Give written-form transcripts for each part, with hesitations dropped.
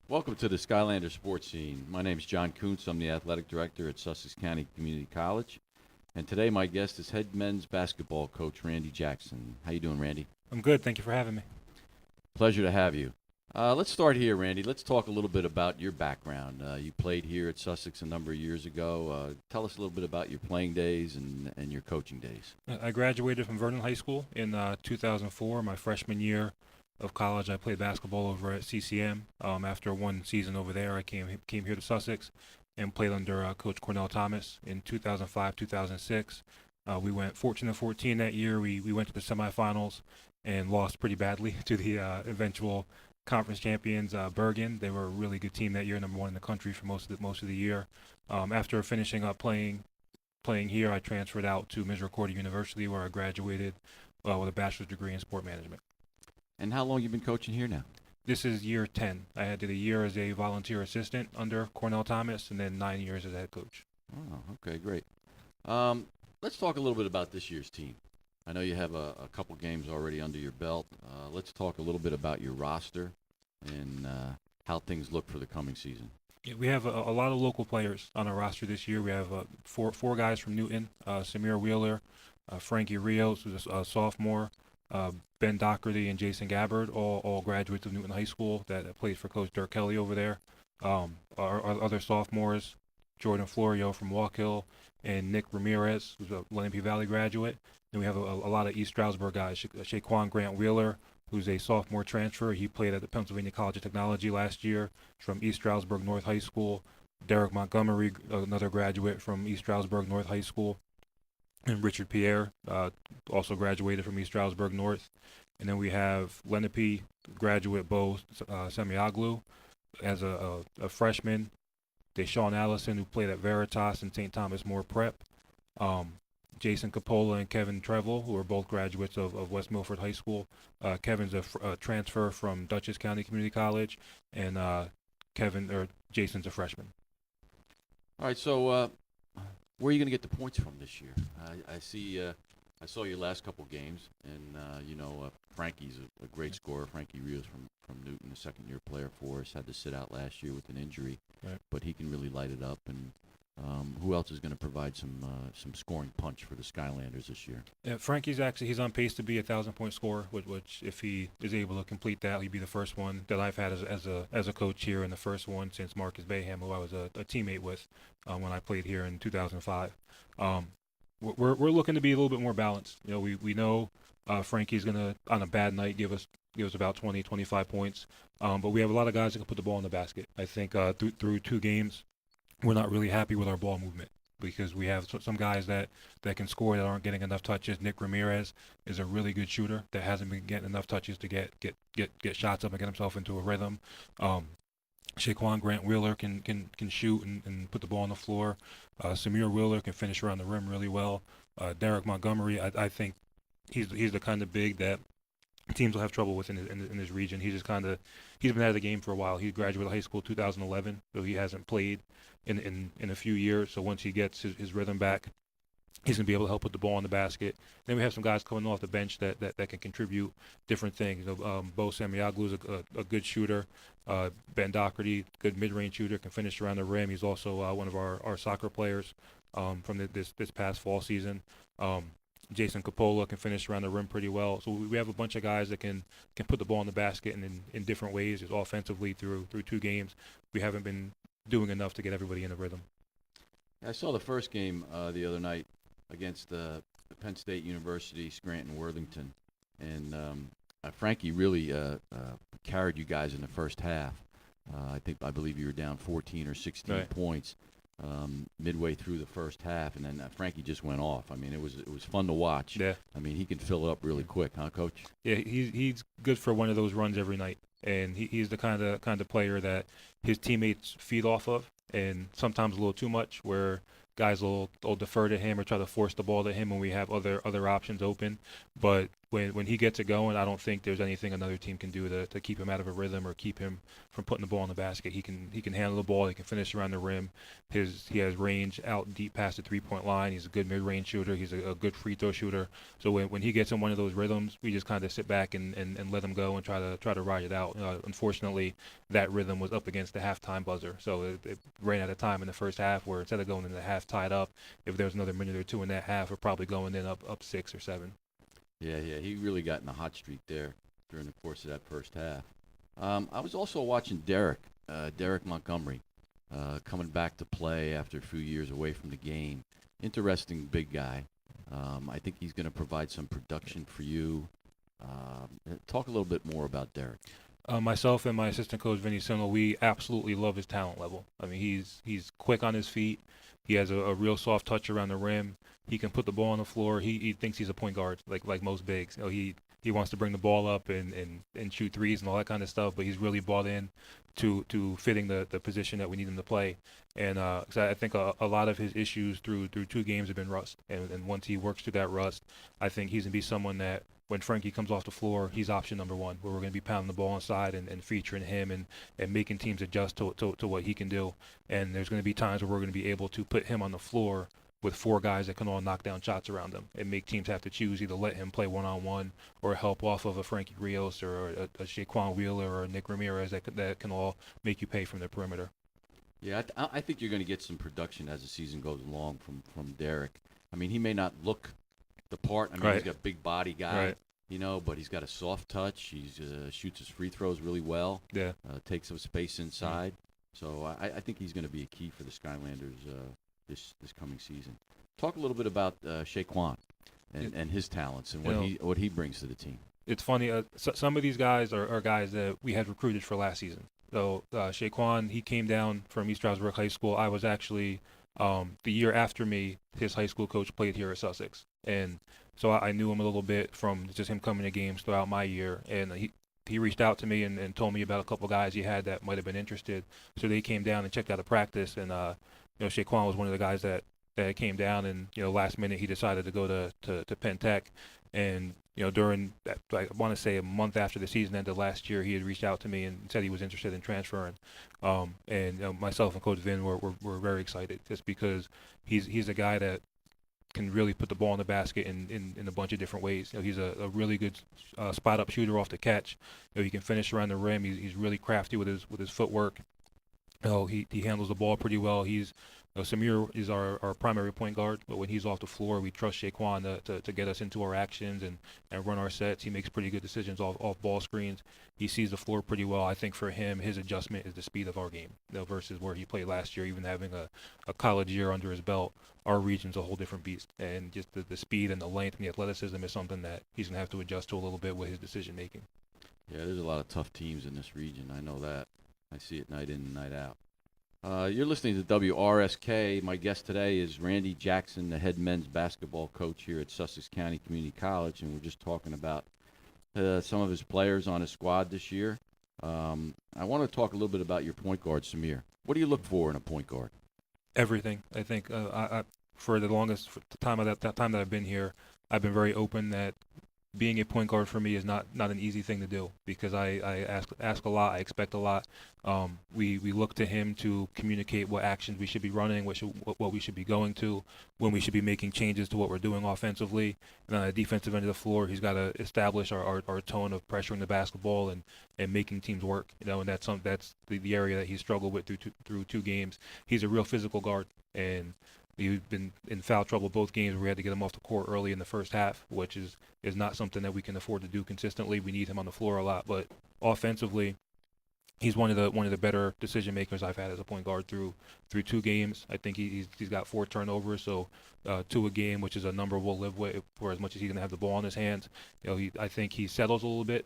Welcome to the Skylander sports scene. My name is John Kuntz. I'm the athletic director at Sussex County Community College. And today my guest is head men's basketball coach Randy Jackson. How you doing, Randy? I'm good. Thank you for having me. Pleasure to have you. Let's start here, Randy. Let's talk a little bit about your background. You played here at Sussex a number of years ago. Tell us a little bit about your playing days and your coaching days. I graduated from Vernon High School in 2004. My freshman year of college, I played basketball over at CCM. After one season over there, I came here to Sussex and played under Coach Cornell Thomas in 2005, 2006. We went 14-14 that year. We went to the semifinals and lost pretty badly to the eventual conference champions, Bergen. They were a really good team that year, number one in the country for most of the year. After finishing up playing here, I transferred out to Misericordia University, where I graduated with a bachelor's degree in sport management. And how long you been coaching here now? This is year 10. I did a year as a volunteer assistant under Cornell Thomas, and then 9 years as a head coach. Oh, okay, great. Let's talk a little bit about this year's team. I know you have a couple games already under your belt. Let's talk a little bit about your roster and how things look for the coming season. Yeah, we have a lot of local players on our roster this year. We have four guys from Newton, Samir Wheeler, Frankie Rios, who's a sophomore, Ben Doherty, and Jason Gabbard, all graduates of Newton High School that plays for Coach Dirk Kelly over there. Our other sophomores, Jordan Florio from Walk Hill, and Nick Ramirez, who's a Lenape Valley graduate. And we have a lot of East Stroudsburg guys. Shaquan Grant Wheeler, who's a sophomore transfer. He played at the Pennsylvania College of Technology last year from East Stroudsburg North High School. Derek Montgomery, another graduate from East Stroudsburg North High School. And Richard Pierre, also graduated from East Stroudsburg North. And then we have Lenape graduate Bo Semioglu as a freshman. Deshaun Allison, who played at Veritas and St. Thomas More Prep. Jason Capola and Kevin Trevel, who are both graduates of West Milford High School. Kevin's a transfer from Dutchess County Community College, and Jason's a freshman. All right, so where are you going to get the points from this year? I saw your last couple games, and Frankie's a great scorer. Frankie Rios from Newton, a second-year player for us, had to sit out last year with an injury, right. But he can really light it up. And who else is going to provide some scoring punch for the Skylanders this year? Yeah, Frankie's he's on pace to be a 1,000-point scorer, which if he is able to complete that, he'd be the first one that I've had as a coach here, and the first one since Marcus Bayham, who I was a teammate with when I played here in 2005. We're looking to be a little bit more balanced. You know, we know Frankie's going to, on a bad night, give us about 20, 25 points. But we have a lot of guys that can put the ball in the basket. I think through 2 games, we're not really happy with our ball movement because we have some guys that can score that aren't getting enough touches. Nick Ramirez is a really good shooter that hasn't been getting enough touches to get shots up and get himself into a rhythm. Shaquan Grant Wheeler can shoot and put the ball on the floor. Samir Wheeler can finish around the rim really well. Derek Montgomery, I think he's the kind of big that teams will have trouble with in this region. He's been out of the game for a while. He graduated high school 2011, so he hasn't played in a few years. So once he gets his rhythm back, he's going to be able to help put the ball in the basket. Then we have some guys coming off the bench that can contribute different things. Bo Semioglu is a good shooter. Ben Doherty, good mid-range shooter, can finish around the rim. He's also one of our soccer players from this past fall season. Jason Capola can finish around the rim pretty well. So we have a bunch of guys that can put the ball in the basket in different ways. Just offensively through 2 games, we haven't been doing enough to get everybody in the rhythm. I saw the first game the other night against Penn State University, Scranton, Worthington, and Frankie really carried you guys in the first half. I believe you were down 14 or 16 right. points midway through the first half, and then Frankie just went off. I mean, it was fun to watch. Yeah. I mean, he can fill it up really quick, huh, Coach? Yeah, he's good for one of those runs every night, and he's the kind of player that his teammates feed off of, and sometimes a little too much, where guys will defer to him or try to force the ball to him when we have other options open. But when he gets it going, I don't think there's anything another team can do to keep him out of a rhythm or keep him from putting the ball in the basket. He can handle the ball. He can finish around the rim. He has range out deep past the 3-point line. He's a good mid-range shooter. He's a good free throw shooter. So when he gets in one of those rhythms, we just kind of sit back and let him go and try to ride it out. Unfortunately, that rhythm was up against the halftime buzzer, so it ran out of time in the first half. Where instead of going into the half tied up, if there's another minute or two in that half, we're probably going in up 6 or 7. Yeah, he really got in a hot streak there during the course of that first half. I was also watching Derek Montgomery, coming back to play after a few years away from the game. Interesting big guy. I think he's going to provide some production for you. Talk a little bit more about Derek. Myself and my assistant coach, Vinny Simmel, we absolutely love his talent level. I mean, he's quick on his feet. He has a real soft touch around the rim. He can put the ball on the floor. He thinks he's a point guard, like most bigs. He wants to bring the ball up and shoot threes and all that kind of stuff, but he's really bought in to fitting the position that we need him to play. And 'cause I think a lot of his issues through 2 games have been rust. And once he works through that rust, I think he's going to be someone that when Frankie comes off the floor, he's option number 1, where we're going to be pounding the ball inside and featuring him and making teams adjust to what he can do. And there's going to be times where we're going to be able to put him on the floor with 4 guys that can all knock down shots around him and make teams have to choose either let him play one-on-one or help off of a Frankie Rios or a Shaquan Wheeler or a Nick Ramirez that can all make you pay from the perimeter. Yeah, I think you're going to get some production as the season goes along from Derek. I mean, he may not look the part. I mean, Right. He's got a big body guy, Right. but he's got a soft touch. He shoots his free throws really well. Yeah. Takes some space inside. So I think he's going to be a key for the Skylanders this coming season. Talk a little bit about Shaquan and his talents and what he brings to the team. It's funny. Some of these guys are guys that we had recruited for last season. So Shaquan, he came down from East Stroudsburg High School. I was actually the year after me. His high school coach played here at Sussex, and so I knew him a little bit from just him coming to games throughout my year. And he reached out to me and told me about a couple guys he had that might have been interested. So they came down and checked out the practice, and Shaquan was one of the guys that came down, and last minute he decided to go to Penn Tech. And during that, I want to say a month after the season ended last year, he had reached out to me and said he was interested in transferring. And myself and Coach Vin were very excited just because he's a guy that can really put the ball in the basket in a bunch of different ways. He's a really good spot up shooter off the catch. He can finish around the rim. He's really crafty with his footwork. He handles the ball pretty well. Samir is our primary point guard, but when he's off the floor, we trust Shaquan to get us into our actions and run our sets. He makes pretty good decisions off ball screens. He sees the floor pretty well. I think for him, his adjustment is the speed of our game versus where he played last year. Even having a college year under his belt, our region's a whole different beast. And just the speed and the length and the athleticism is something that he's going to have to adjust to a little bit with his decision making. Yeah, there's a lot of tough teams in this region. I know that. I see it night in and night out. You're listening to WRSK. My guest today is Randy Jackson, the head men's basketball coach here at Sussex County Community College, and we're just talking about some of his players on his squad this year. I want to talk a little bit about your point guard, Samir. What do you look for in a point guard? Everything. I think for the time that I've been here, I've been very open that being a point guard for me is not an easy thing to do because I ask a lot, I expect a lot. We look to him to communicate what actions we should be running, what we should be going to, when we should be making changes to what we're doing offensively. And on the defensive end of the floor, he's got to establish our tone of pressuring the basketball and making teams work. And that's the area that he's struggled with through 2 games. He's a real physical guard, and we've been in foul trouble both games where we had to get him off the court early in the first half, which is not something that we can afford to do consistently. We need him on the floor a lot, but offensively, he's one of the better decision makers I've had as a point guard through 2 games. I think he's got 4 turnovers, so 2 a game, which is a number we'll live with for as much as he's gonna have the ball in his hands. I think he settles a little bit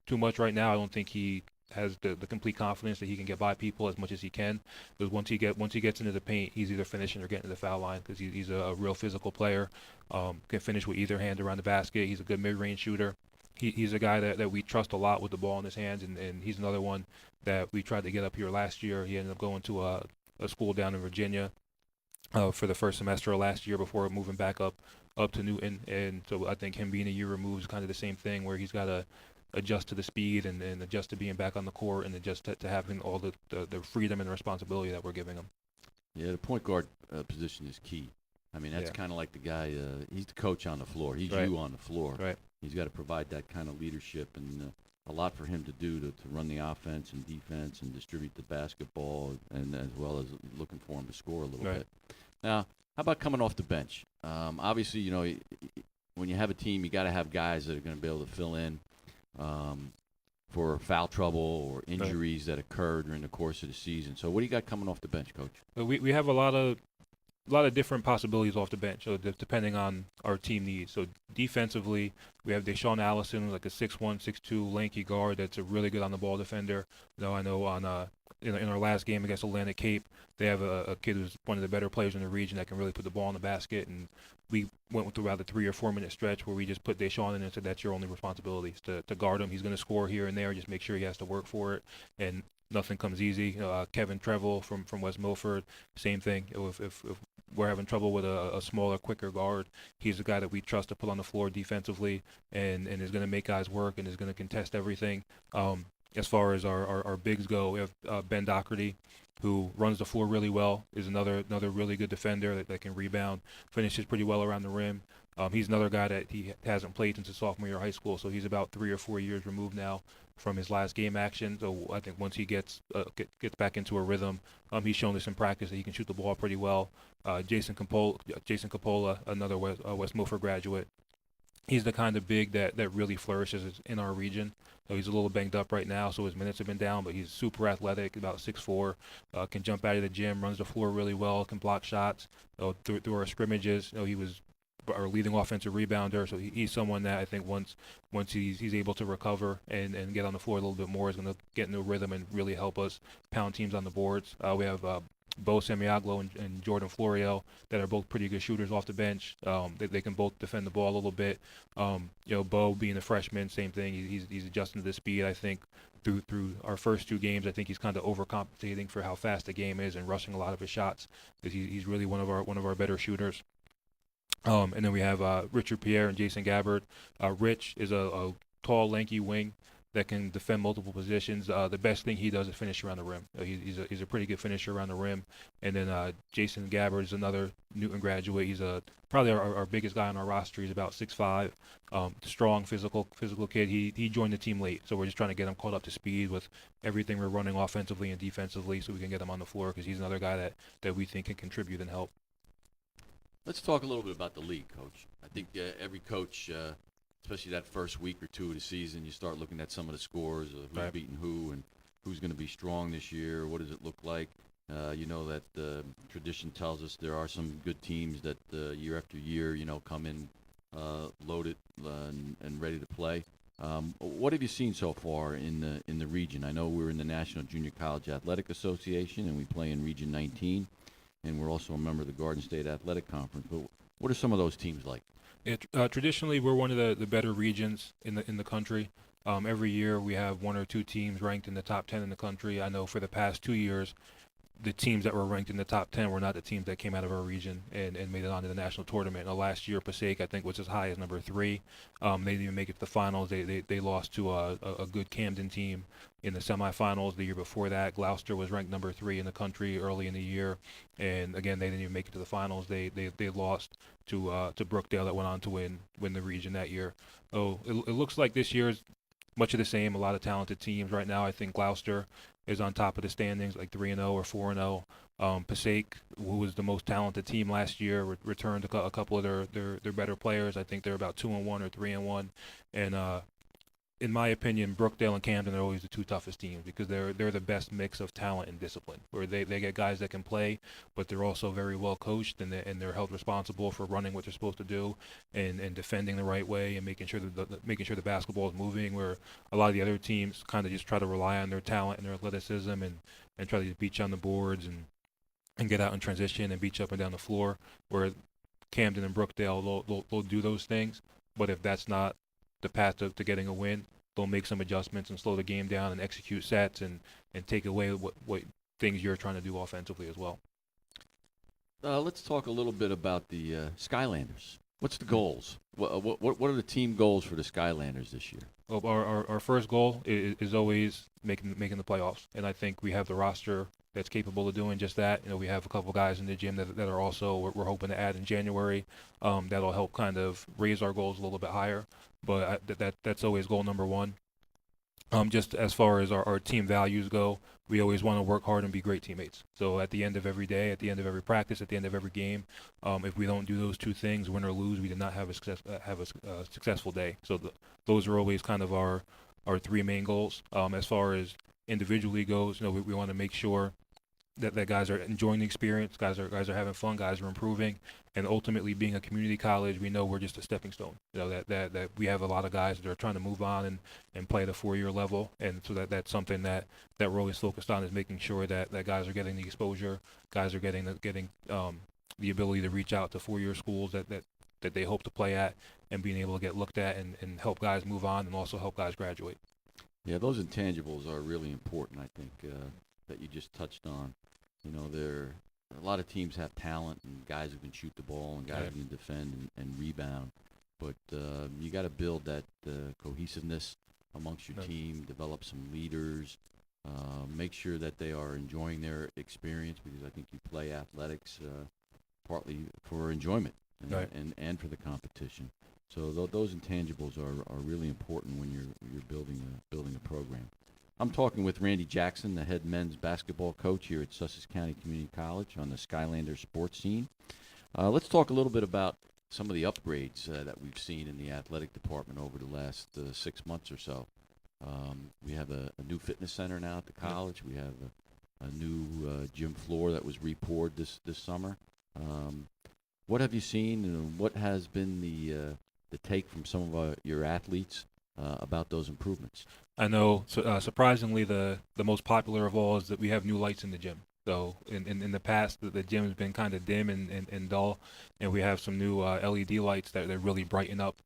too much right now. I don't think he has the complete confidence that he can get by people as much as he can. Because once he gets into the paint, he's either finishing or getting to the foul line because he's a real physical player. Can finish with either hand around the basket. He's a good mid-range shooter. He's a guy that we trust a lot with the ball in his hands, and he's another one that we tried to get up here last year. He ended up going to a school down in Virginia for the first semester of last year before moving back up up to Newton, and so I think him being a year removed is kind of the same thing where he's got to adjust to the speed and adjust to being back on the court and adjust to having all the freedom and responsibility that we're giving him. Yeah, the point guard position is key. I mean, that's kind of like the guy. He's the coach on the floor. He's you on the floor. Right. He's got to provide that kind of leadership, and a lot for him to do to run the offense and defense and distribute the basketball, and as well as looking for him to score a little bit. Now, how about coming off the bench? Obviously, you know, when you have a team, you got to have guys that are going to be able to fill in for foul trouble or injuries that occur during the course of the season. So what do you got coming off the bench, Coach? We have a lot of different possibilities off the bench, so depending on our team needs. So defensively, we have Deshaun Allison, like a 6'1", 6'2", lanky guard that's a really good on-the-ball defender. I know on in our last game against Atlantic Cape, they have a kid who's one of the better players in the region that can really put the ball in the basket, and we went through about a 3 or 4 minute stretch where we just put Deshaun in and said, that's your only responsibility, is to guard him. He's going to score here and there. Just make sure he has to work for it, and nothing comes easy. Kevin Trevel from West Milford, same thing. If we're having trouble with a smaller, quicker guard, he's the guy that we trust to put on the floor defensively and is going to make guys work and is going to contest everything. As far as our bigs go, we have Ben Doherty, who runs the floor really well, is another really good defender that can rebound, finishes pretty well around the rim. He's another guy that he hasn't played since his sophomore year of high school, so he's about 3 or 4 years removed now from his last game action. So I think once he gets back into a rhythm, he's shown us in practice that he can shoot the ball pretty well. Jason Coppola, another West Milford graduate. He's the kind of big that really flourishes in our region. So he's a little banged up right now, so his minutes have been down, but he's super athletic, about 6'4", can jump out of the gym, runs the floor really well, can block shots. Through our scrimmages, he was our leading offensive rebounder, so he's someone that I think once he's able to recover and get on the floor a little bit more, is going to get into a rhythm and really help us pound teams on the boards. We have Bo Semiaglo and Jordan Florio that are both pretty good shooters off the bench. They can both defend the ball a little bit. Bo being a freshman, same thing. He's adjusting to the speed. I think through our first 2 games, I think he's kind of overcompensating for how fast the game is and rushing a lot of his shots. He's really one of our better shooters. And then we have Richard Pierre and Jason Gabbard. Rich is a tall, lanky wing that can defend multiple positions. The best thing he does is finish around the rim. He's a pretty good finisher around the rim. And then Jason Gabbard is another Newton graduate. He's probably our biggest guy on our roster. He's about 6'5", strong, physical kid. He joined the team late, so we're just trying to get him caught up to speed with everything we're running offensively and defensively, so we can get him on the floor, because he's another guy that we think can contribute and help. Let's talk a little bit about the league, Coach. I think every coach, especially that first week or 2 of the season, you start looking at some of the scores of who's beating who and who's going to be strong this year. What does it look like? You know that tradition tells us there are some good teams that year after year, come in loaded and ready to play. What have you seen so far in the region? I know we're in the National Junior College Athletic Association, and we play in Region 19, and we're also a member of the Garden State Athletic Conference. But what are some of those teams like? Traditionally, we're one of the better regions in the country. Every year, we have 1 or 2 teams ranked in the top 10 in the country. I know for the past 2 years, the teams that were ranked in the top 10 were not the teams that came out of our region and made it onto the national tournament. Last year, Passaic, I think, was as high as number 3. They didn't even make it to the finals. They lost to a good Camden team in the semifinals. The year before that, Gloucester was ranked number 3 in the country early in the year, and again, they didn't even make it to the finals. They lost to Brookdale, that went on to win the region that year. So it looks like this year is much of the same. A lot of talented teams right now. I think Gloucester is on top of the standings, like 3-0 or 4-0. Passaic, who was the most talented team last year, returned a couple of their better players. I think they're about 2-1 or 3-1. And in my opinion, Brookdale and Camden are always the 2 toughest teams, because they're the best mix of talent and discipline, where they get guys that can play, but they're also very well coached, and they're held responsible for running what they're supposed to do and defending the right way and making sure the basketball is moving, where a lot of the other teams kind of just try to rely on their talent and their athleticism and try to beat you on the boards and get out in transition and beat you up and down the floor, where Camden and Brookdale, they'll do those things, but if that's not the path to getting a win, they'll make some adjustments and slow the game down and execute sets and take away what things you're trying to do offensively as well. Let's talk a little bit about the Skylanders. What's the goals? What are the team goals for the Skylanders this year? Well, our first goal is always making the playoffs, and I think we have the roster that's capable of doing just that. We have a couple guys in the gym that are also we're hoping to add in January. That'll help kind of raise our goals a little bit higher. But that's always goal number one. Just as far as our team values go, we always want to work hard and be great teammates. So at the end of every day, at the end of every practice, at the end of every game, if we don't do those two things, win or lose, we did not have a successful day. So those are always kind of our three main goals. As far as individually goes, we want to make sure that guys are enjoying the experience, guys are having fun, guys are improving, and ultimately being a community college, we know we're just a stepping stone. That we have a lot of guys that are trying to move on and play at a 4-year level, and so that's something that we're always focused on, is making sure that guys are getting the exposure, guys are getting the ability to reach out to 4-year schools that they hope to play at, and being able to get looked at and help guys move on and also help guys graduate. Yeah, those intangibles are really important, I think, that you just touched on. A lot of teams have talent and guys who can shoot the ball and guys who can defend and rebound, but you got to build that cohesiveness amongst your team, develop some leaders, make sure that they are enjoying their experience, because I think you play athletics partly for enjoyment and for the competition. So those intangibles are really important when you're building a program. I'm talking with Randy Jackson, the head men's basketball coach here at Sussex County Community College on the Skylander sports scene. Let's talk a little bit about some of the upgrades that we've seen in the athletic department over the last 6 months or so. We have a new fitness center now at the college. We have a new gym floor that was re-poured this summer. What have you seen, and what has been the take from some of your athletes about those improvements? I know, surprisingly, the most popular of all is that we have new lights in the gym. So in the past, the gym has been kind of dim and dull, and we have some new LED lights that really brighten up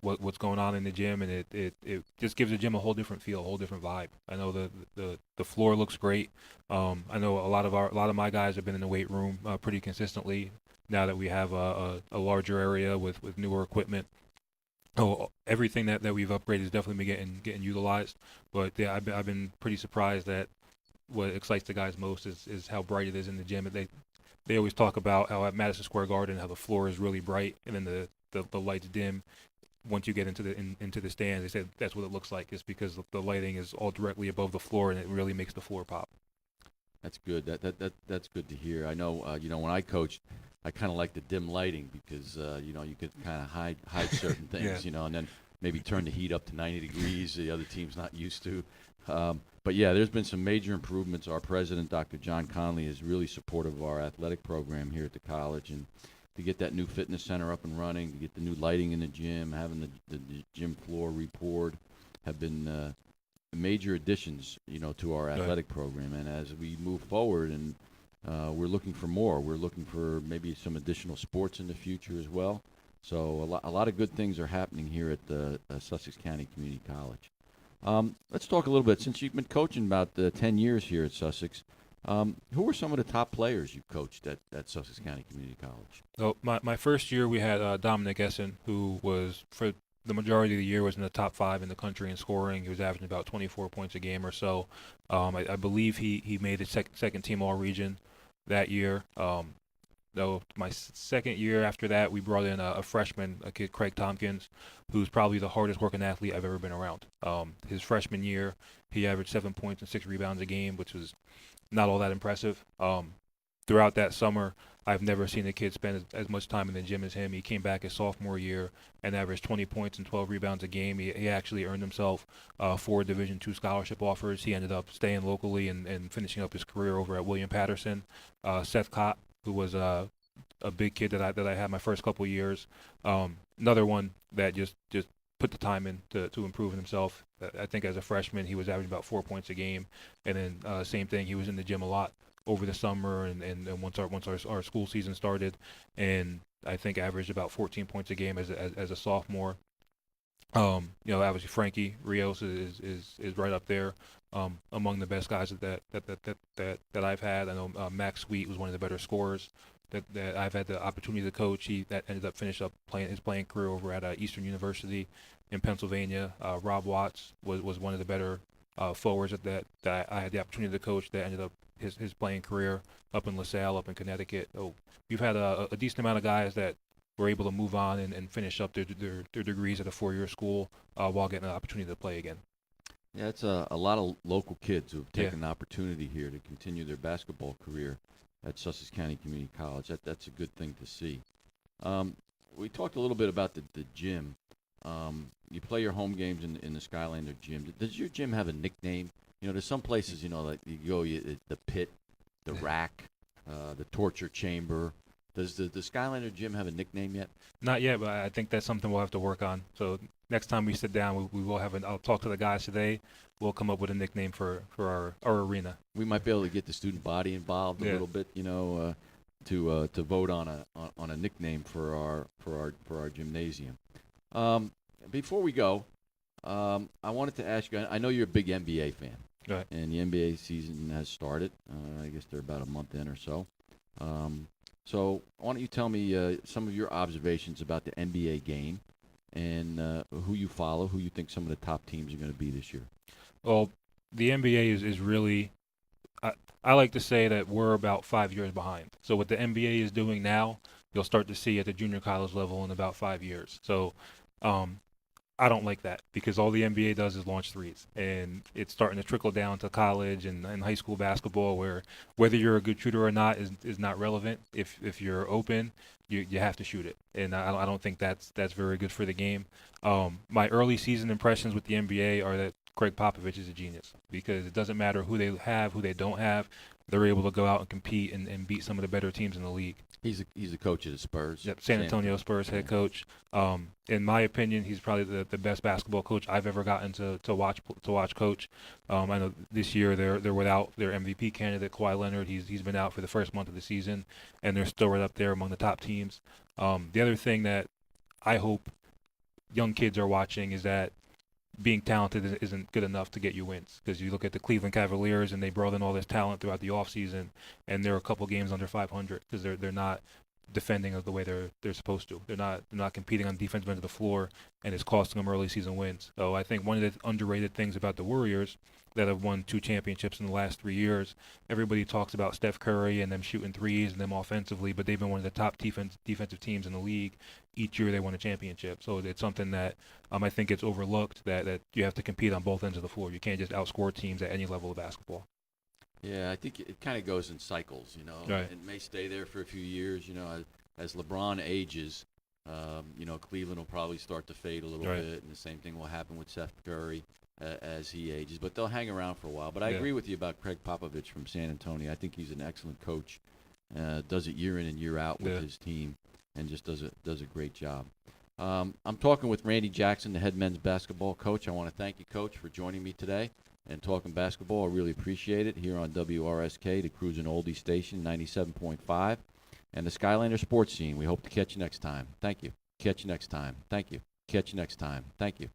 what's going on in the gym, and it just gives the gym a whole different feel, a whole different vibe. I know the floor looks great. I know a lot of my guys have been in the weight room pretty consistently now that we have a larger area with newer equipment. Oh, everything that we've upgraded has definitely been getting utilized. But yeah, I've been pretty surprised that what excites the guys most is how bright it is in the gym. They always talk about how at Madison Square Garden, how the floor is really bright and then the lights dim. Once you get into the stands, they said that's what it looks like. It's because the lighting is all directly above the floor, and it really makes the floor pop. That's good. That's good to hear. I know. When I coached, I kind of like the dim lighting because you could kind of hide certain things, and then maybe turn the heat up to 90 degrees. The other team's not used to. But yeah, there's been some major improvements. Our president, Dr. John Conley, is really supportive of our athletic program here at the college, and to get that new fitness center up and running, to get the new lighting in the gym, having the gym floor re-poured, have been major additions, to our athletic program. And as we move forward, and we're looking for more. We're looking for maybe some additional sports in the future as well. So a lot of good things are happening here at the Sussex County Community College. Let's talk a little bit. Since you've been coaching about 10 years here at Sussex, who were some of the top players you coached at Sussex County Community College? So my first year, we had Dominic Essen, who was, for the majority of the year, was in the top 5 in the country in scoring. He was averaging about 24 points a game or so. I believe he made the second team All-Region that year. Though my second year after that, we brought in a freshman, a kid, Craig Tompkins, who's probably the hardest working athlete I've ever been around. His freshman year, he averaged 7 points and 6 rebounds a game, which was not all that impressive. Throughout that summer, I've never seen a kid spend as much time in the gym as him. He came back his sophomore year and averaged 20 points and 12 rebounds a game. He actually earned himself 4 Division II scholarship offers. He ended up staying locally and finishing up his career over at William Patterson. Seth Cott, who was a big kid that I had my first couple years. Another one that just put the time in to improve himself. I think as a freshman, he was averaging about 4 points a game. And then same thing, he was in the gym a lot over the summer and once our school season started, and I think averaged about 14 points a game as a sophomore. Obviously Frankie Rios is right up there among the best guys that I've had. I know Max Sweet was one of the better scorers that I've had the opportunity to coach. He that ended up finishing up his playing career over at Eastern University in Pennsylvania. Rob Watts was one of the better forwards that I had the opportunity to coach. That ended up his playing career up in LaSalle, up in Connecticut. So you've had a decent amount of guys that were able to move on and finish up their degrees at a 4-year school while getting an opportunity to play again. Yeah, it's a lot of local kids who have taken the opportunity here to continue their basketball career at Sussex County Community College. That's a good thing to see. We talked a little bit about the gym. You play your home games in the Skylander gym. Does your gym have a nickname? You know, there's some places, you know, like you go, the pit, the rack, the torture chamber. Does the Skylander gym have a nickname yet? Not yet, but I think that's something we'll have to work on. So next time we sit down, we will have I'll talk to the guys today. We'll come up with a nickname for our arena. We might be able to get the student body involved a little bit, you know, to vote on a nickname for our gymnasium. Before we go, I wanted to ask you. I know you're a big NBA fan, right? And the NBA season has started. I guess they're about a month in or so. So why don't you tell me some of your observations about the NBA game and who you follow, who you think some of the top teams are going to be this year? Well, the NBA is really I like to say that we're about 5 years behind. So what the NBA is doing now, you'll start to see at the junior college level in about 5 years. So I don't like that because all the NBA does is launch threes, and it's starting to trickle down to college and high school basketball, where whether you're a good shooter or not is not relevant. If you're open, you have to shoot it, and I don't think that's very good for the game. My early season impressions with the NBA are that Craig Popovich is a genius because it doesn't matter who they have, who they don't have. They're able to go out and compete and beat some of the better teams in the league. He's a coach of the Spurs. Yep, San Antonio Spurs head coach. In my opinion, he's probably the best basketball coach I've ever gotten to watch coach. I know this year they're without their MVP candidate Kawhi Leonard. He's been out for the first month of the season, and they're still right up there among the top teams. The other thing that I hope young kids are watching is that being talented isn't good enough to get you wins, because you look at the Cleveland Cavaliers and they brought in all this talent throughout the offseason, and they're a couple games under 500 because they're not defending the way they're supposed to. They're not competing on the defensive end of the floor, and it's costing them early season wins. So I think one of the underrated things about the Warriors that have won 2 championships in the last 3 years, everybody talks about Steph Curry and them shooting threes and them offensively, but they've been one of the top defensive teams in the league. Each year they won a championship. So it's something that I think it's overlooked, that you have to compete on both ends of the floor. You can't just outscore teams at any level of basketball. Yeah, I think it kind of goes in cycles, you know. Right. It may stay there for a few years, you know. As LeBron ages, you know, Cleveland will probably start to fade a little bit, and the same thing will happen with Steph Curry as he ages. But they'll hang around for a while. But I agree with you about Craig Popovich from San Antonio. I think he's an excellent coach. Does it year in and year out with his team, and just does a great job. I'm talking with Randy Jackson, the head men's basketball coach. I want to thank you, Coach, for joining me today and talking basketball. I really appreciate it here on WRSK, the Cruising Oldie Station, 97.5, and the Skylander Sports Scene. We hope to catch you next time. Thank you. Catch you next time. Thank you. Catch you next time. Thank you.